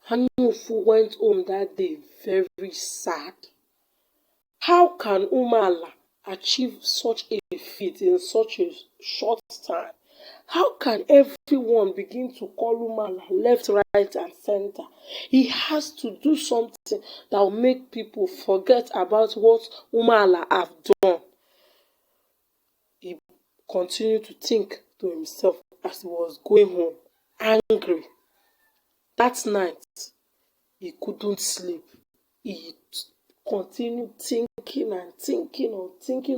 Hanufu went home that day very sad. How can Umala achieve such a feat in such a short time? How can everyone begin to call Umala left, right, and center? He has to do something that will make people forget about what Umala have done. He continued to think to himself as he was going home, angry. That night, he couldn't sleep. He continued thinking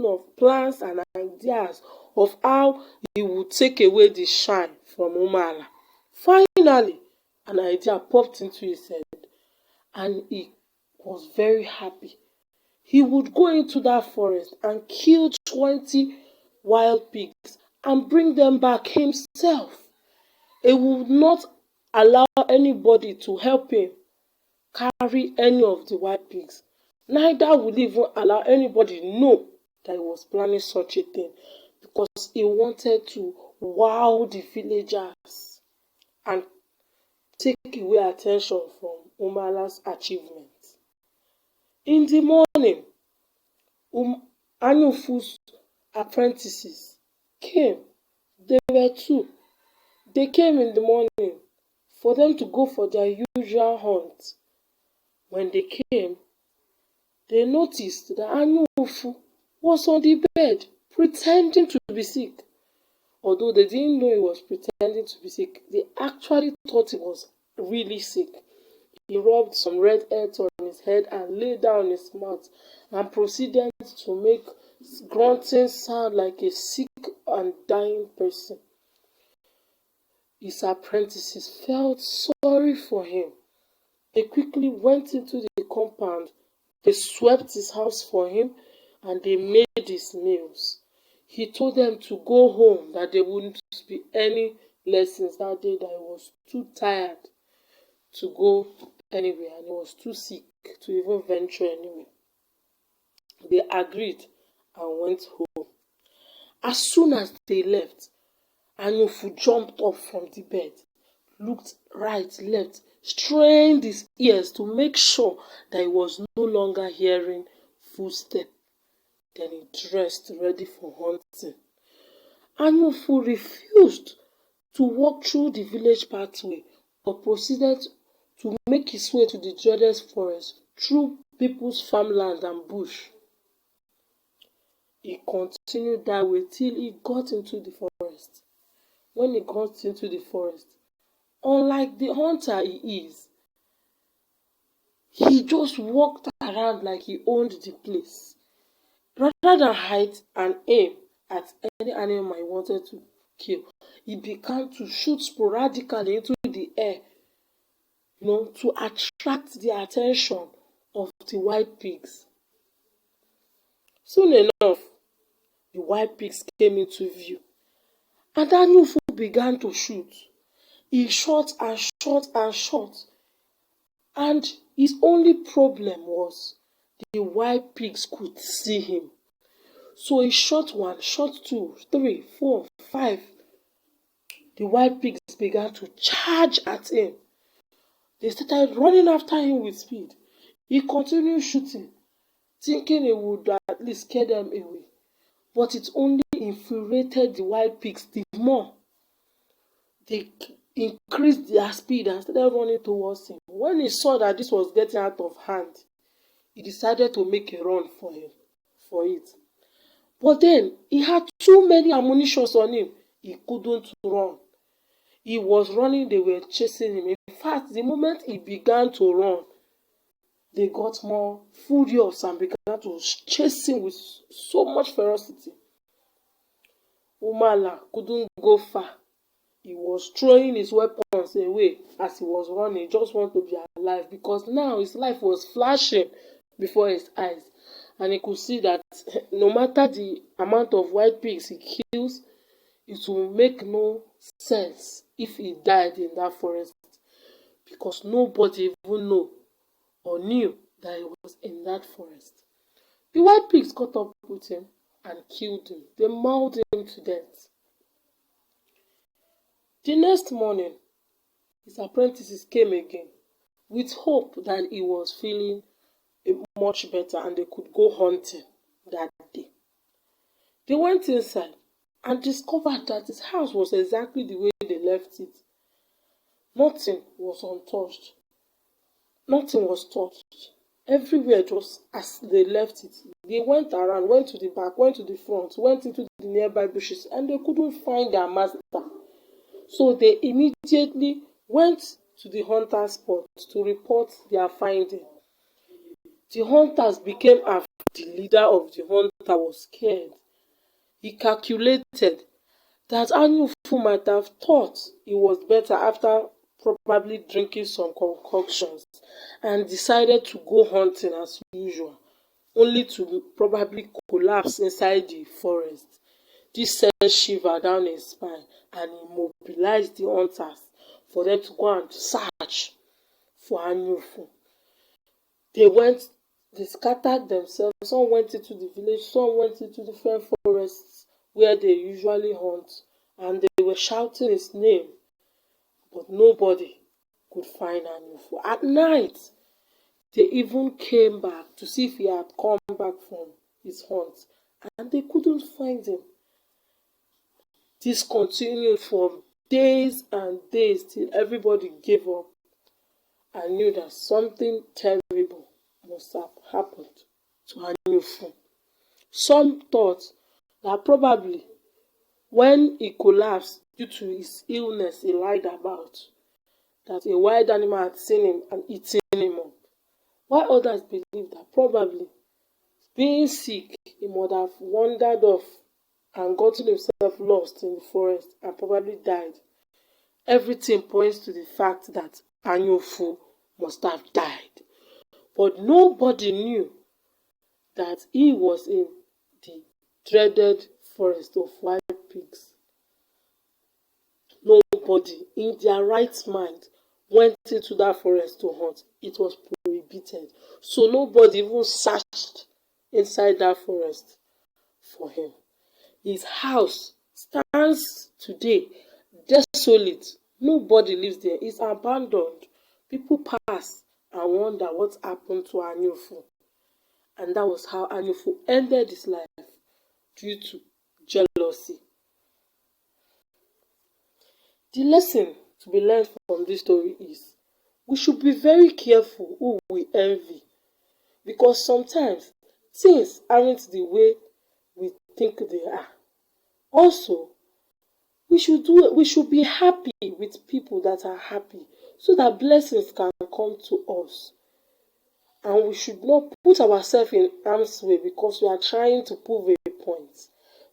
of plans and ideas of how he would take away the shine from Umala. Finally, an idea popped into his head and he was very happy. He would go into that forest and kill 20 wild pigs and bring them back himself. He would not allow anybody to help him carry any of the wild pigs. Neither would even allow anybody know that he was planning such a thing because he wanted to wow the villagers and take away attention from Umala's achievements. In the morning, Anyufu's apprentices came. There were two. They came in the morning for them to go for their usual hunt. When they came, they noticed that Anyufu was on the bed pretending to be sick. Although they didn't know he was pretending to be sick, they actually thought he was really sick. He rubbed some red earth on his head and lay down on his mouth and proceeded to make grunting sound like a sick and dying person. His apprentices felt sorry for him. They quickly went into the compound. They swept his house for him and they made his meals. He told them to go home, that there wouldn't be any lessons that day, that he was too tired to go anywhere and he was too sick to even venture anywhere. They agreed and went home. As soon as they left, Anyufu jumped up from the bed, looked right, left, strained his ears to make sure that he was no longer hearing footsteps. Then he dressed ready for hunting. Anyufu refused to walk through the village pathway but proceeded to make his way to the dreaded forest through people's farmland and bush. He continued that way till he got into the forest. When he got into the forest, unlike the hunter he is, he just walked around like he owned the place. Rather than hide and aim at any animal he wanted to kill, he began to shoot sporadically into the air, to attract the attention of the wild pigs. Soon enough, the wild pigs came into view, and Anyufu began to shoot. He shot and shot and shot, and his only problem was the wild pigs could see him. So he shot one, shot two, three, four, five. The wild pigs began to charge at him. They started running after him with speed. He continued shooting, thinking he would at least scare them away. But it only infuriated the wild pigs the more. They increased their speed and started running towards him. When he saw that this was getting out of hand, he decided to make a run for it. But then he had too many ammunition on him. He couldn't run. He was running, they were chasing him. In fact, the moment he began to run, they got more furious and began to chase him with so much ferocity. Umala couldn't go far. He was throwing his weapons away as he was running. He just wanted to be alive because now his life was flashing before his eyes. And he could see that no matter the amount of wild pigs he kills, it will make no sense if he died in that forest because nobody even knew or knew that he was in that forest. The white pigs caught up with him and killed him. They mauled him to death. The next morning, his apprentices came again with hope that he was feeling much better and they could go hunting that day. They went inside and discovered that his house was exactly the way they left it. Nothing was untouched. Nothing was touched. Everywhere just as they left it. They went around, went to the back, went to the front, went into the nearby bushes, and they couldn't find their master. So they immediately went to the hunter's spot to report their finding. The hunters became afraid. The leader of the hunter was scared. He calculated that Anyufu might have thought it was better after probably drinking some concoctions and decided to go hunting as usual, only to probably collapse inside the forest. This sent shiver down his spine and immobilized the hunters for them to go and search for Anyufu. They scattered themselves. Some went into the village, some went into different forests where they usually hunt, and they were shouting his name, but nobody could find Anyufu. At night, they even came back to see if he had come back from his hunt, and they couldn't find him. This continued for days and days till everybody gave up and knew that something terrible must have happened to Anyufu. Some thought that probably when he collapsed due to his illness he lied about, that a wild animal had seen him and eaten him up. While others believed that probably being sick, he might have wandered off and gotten himself lost in the forest and probably died. Everything points to the fact that Anyufu must have died. But nobody knew that he was in the dreaded forest of wild pigs. Nobody in their right mind went into that forest to hunt. It was prohibited. So nobody even searched inside that forest for him. His house stands today desolate. Nobody lives there. It's abandoned. People pass and wonder what happened to Anyufu. And that was how Anyufu ended his life, due to jealousy. The lesson to be learned from this story is we should be very careful who we envy, because sometimes things aren't the way we think they are. Also, we should be happy with people that are happy so that blessings can come to us. And we should not put ourselves in harm's way because we are trying to prove a point.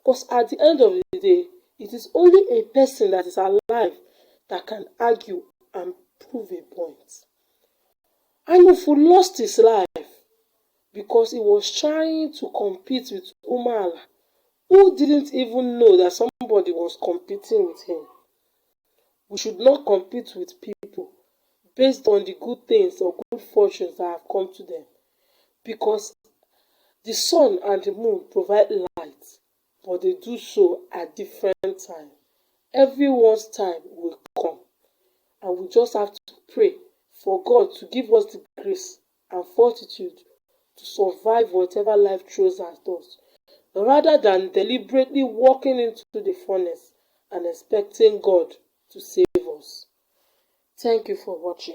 Because at the end of the day, it is only a person that is alive that can argue and prove a point. Anyufu lost his life because he was trying to compete with Umala, who didn't even know that somebody was competing with him. We should not compete with people based on the good things or good fortunes that have come to them, because the sun and the moon provide light, but they do so at different times. Everyone's time will come, and we just have to pray for God to give us the grace and fortitude to survive whatever life throws at us, rather than deliberately walking into the furnace and expecting God to save us. Thank you for watching.